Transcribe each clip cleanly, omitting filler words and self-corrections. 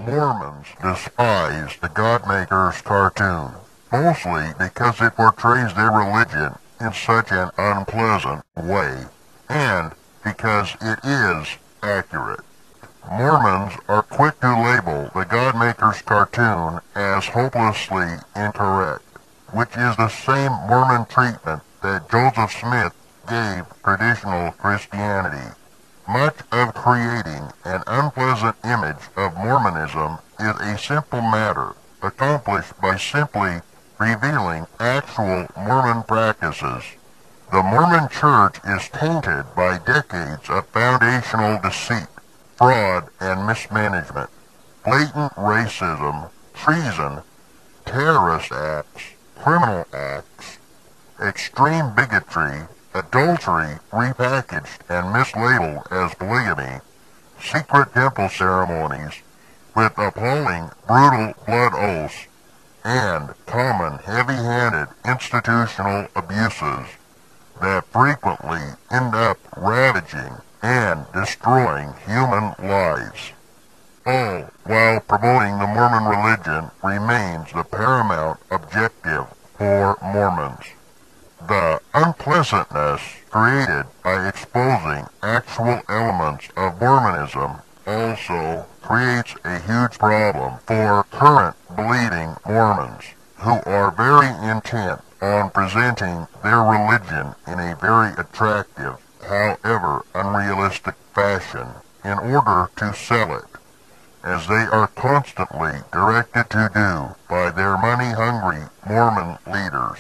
Mormons despise the Godmaker's cartoon, mostly because it portrays their religion in such an unpleasant way, and because it is accurate. Mormons are quick to label the Godmaker's cartoon as hopelessly incorrect, which is the same Mormon treatment that Joseph Smith gave traditional Christianity. Much of creating an unpleasant image of Mormonism is a simple matter, accomplished by simply revealing actual Mormon practices. The Mormon Church is tainted by decades of foundational deceit, fraud, and mismanagement, blatant racism, treason, terrorist acts, criminal acts, extreme bigotry, adultery repackaged and mislabeled as polygamy, secret temple ceremonies with appalling brutal blood oaths, and common heavy-handed institutional abuses that frequently end up ravaging and destroying human lives. All while promoting the Mormon religion remains the paramount objective for Mormons. The unpleasantness created by exposing actual elements of Mormonism also creates a huge problem for current believing Mormons, who are very intent on presenting their religion in a very attractive, however unrealistic fashion in order to sell it, as they are constantly directed to do by their money-hungry Mormon leaders.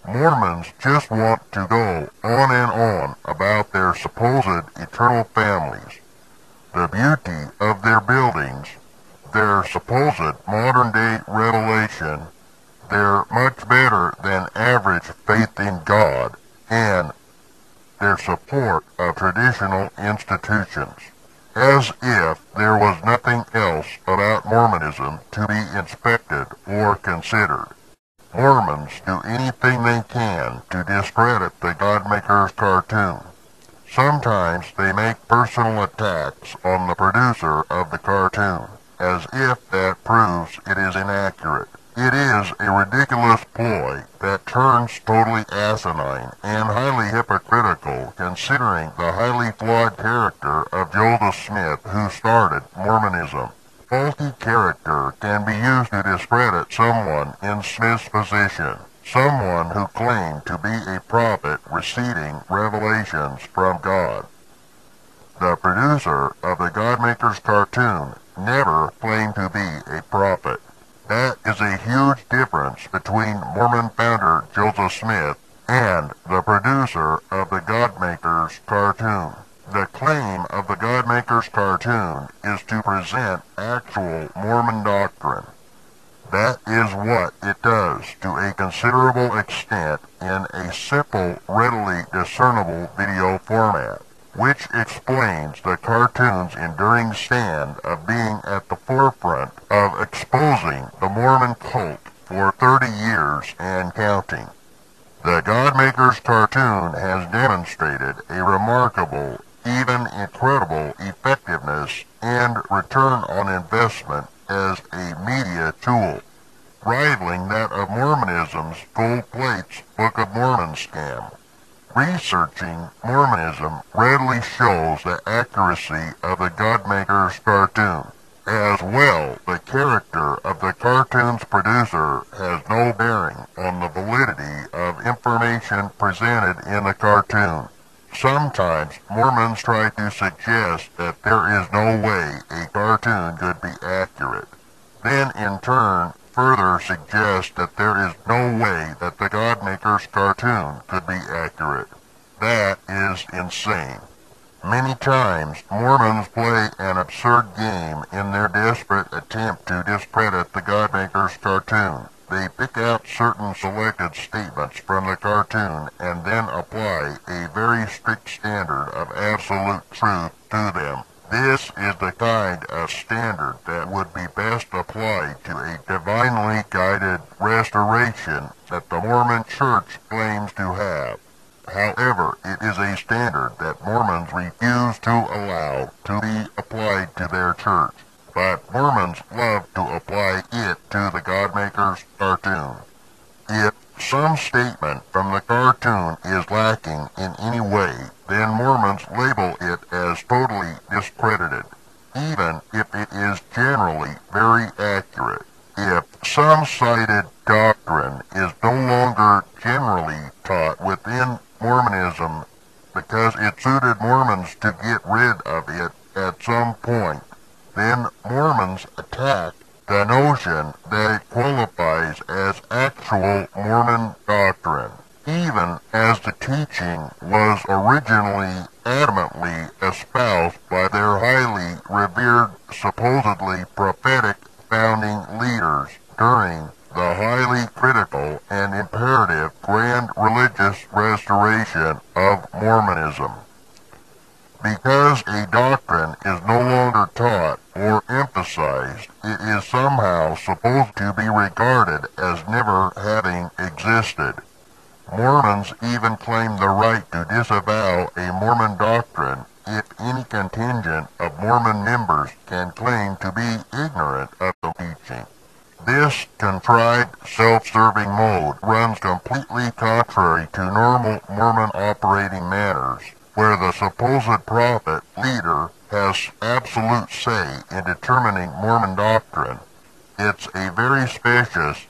Mormons just want to go on and on about their supposed eternal families, the beauty of their buildings, their supposed modern-day revelation, their much better than average faith in God, and their support of traditional institutions, as if there was nothing else about Mormonism to be inspected or considered. Mormons do anything they can to discredit the Godmaker's cartoon. Sometimes they make personal attacks on the producer of the cartoon, as if that proves it is inaccurate. It is a ridiculous ploy that turns totally asinine and highly hypocritical considering the highly flawed character of Joseph Smith, who started Mormonism. Faulty character can be used to discredit someone in Smith's position, someone who claimed to be a prophet receiving revelations from God. The producer of the Godmaker's cartoon never claimed to be a prophet. That is a huge difference between Mormon founder Joseph Smith and the producer of the Godmaker's cartoon. The claim of the Godmaker's cartoon is to present actual Mormon doctrine. That is what it does to a considerable extent in a simple, readily discernible video format, which explains the cartoon's enduring stand of being at the forefront of exposing the Mormon cult for 30 years and counting. The Godmaker's cartoon has demonstrated a remarkable, even incredible effectiveness and return on investment as a media tool, rivaling that of Mormonism's Gold Plates Book of Mormon scam. Researching Mormonism readily shows the accuracy of the Godmaker's cartoon. As well, the character of the cartoon's producer has no bearing on the validity of information presented in the cartoon. Sometimes Mormons try to suggest that there is no way a cartoon could be accurate, then in turn further suggest that there is no way that the Godmaker's cartoon could be accurate. That is insane. Many times Mormons play an absurd game in their desperate attempt to discredit the Godmaker's cartoon. They pick out certain selected statements from the cartoon and then apply a very strict standard of absolute truth to them. This is the kind of standard that would be best applied to a divinely guided restoration that the Mormon Church claims to have. However, it is a standard that Mormons refuse to allow to be applied to their church. but Mormons love to apply it to the Godmaker's cartoon. If some statement from the cartoon is lacking in any way, then Mormons label it as totally discredited, even if it is generally very accurate. If some cited doctrine is no longer generally taught within Mormonism because it suited Mormons to get rid of it at some point, then Mormons attack the notion that it qualifies as actual Mormon doctrine, even as the teaching was originally adamantly espoused by their highly revered, supposedly prophetic founding leaders during the highly critical and imperative grand religious restoration of Mormonism. Because a doctrine is no longer taught or emphasized, it is somehow supposed to be regarded as never having existed. Mormons even claim the right to disavow a Mormon doctrine if any contingent of Mormon members can claim to be ignorant of the teaching. This contrived, self-serving mode runs completely contrary to normal Mormon operating manners, where the supposed prophet leader has absolute say in determining Mormon doctrine. It's a very specious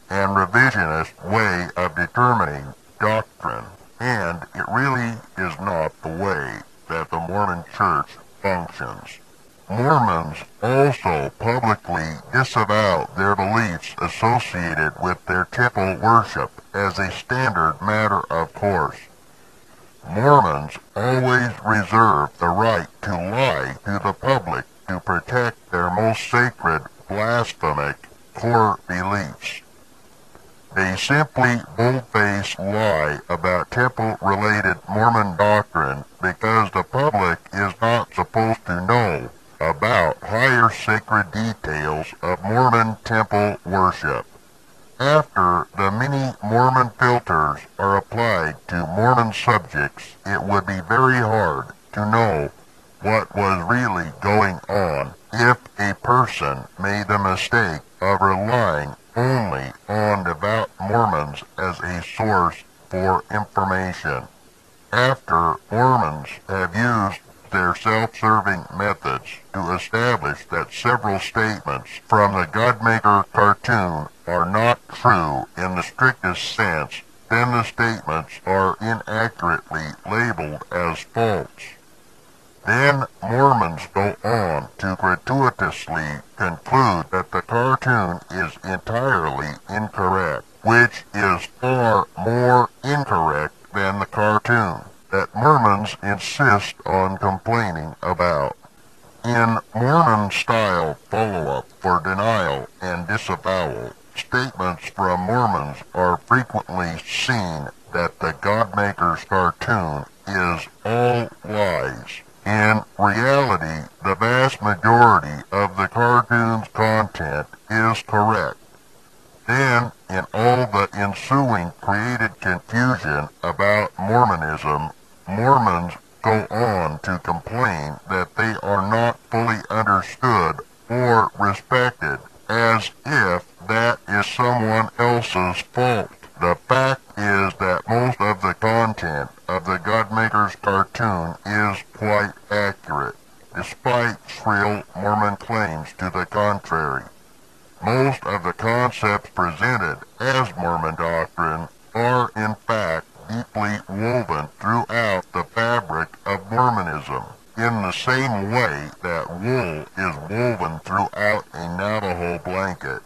and revisionist way of determining doctrine, and it really is not the way that the Mormon Church functions. Mormons also publicly disavow their beliefs associated with their temple worship as a standard matter of course. Mormons always reserve the right to lie to the public to protect their most sacred, blasphemic core beliefs. They simply bold-faced lie about temple-related Mormon doctrine because the public is not supposed to know about higher sacred details of Mormon temple worship. After the many Mormon filters are applied to Mormon subjects, it would be very hard to know what was really going on if a person made the mistake of relying only on devout Mormons as a source for information. After Mormons have used their self-serving methods to establish that several statements from the Godmaker cartoon are not true in the strictest sense, then the statements are inaccurately labeled as false. Then Mormons go on to gratuitously conclude that the cartoon is entirely incorrect, which is far more incorrect than the cartoon that Mormons insist on complaining about. In Mormon-style follow-up for denial and disavowal, statements from Mormons are frequently seen that the Godmaker's cartoon is all lies. In reality, the vast majority of the cartoon's content is correct. Then, in all the ensuing created confusion about Mormonism, Mormons go on to complain that they are not fully understood or respected, as if that is someone else's fault. The fact is that most of the content of the Godmaker's cartoon is quite accurate, despite shrill Mormon claims to the contrary. Most of the concepts presented as Mormon doctrine are in fact deeply woven throughout the fabric of Mormonism, in the same way that wool is woven throughout a Navajo blanket.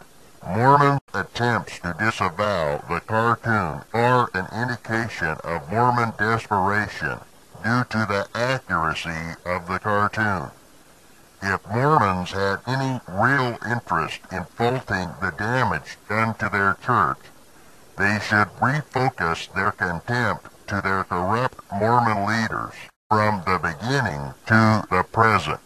Mormons' attempts to disavow the cartoon are an indication of Mormon desperation due to the accuracy of the cartoon. If Mormons had any real interest in faulting the damage done to their church, they should refocus their contempt to their corrupt Mormon leaders from the beginning to the present.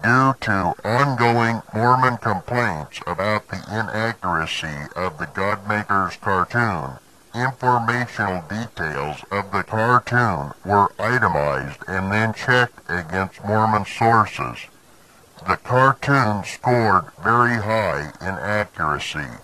Due to ongoing Mormon complaints about the inaccuracy of the Godmaker's cartoon, informational details of the cartoon were itemized and then checked against Mormon sources. The cartoon scored very high in accuracy.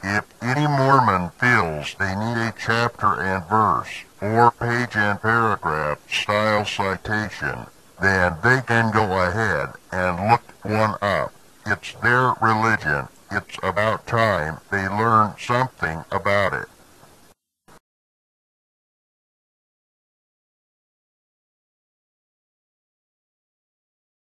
If any Mormon feels they need a chapter and verse or page and paragraph style citation, then they can go ahead and look one up. It's their religion. It's about time they learn something about it.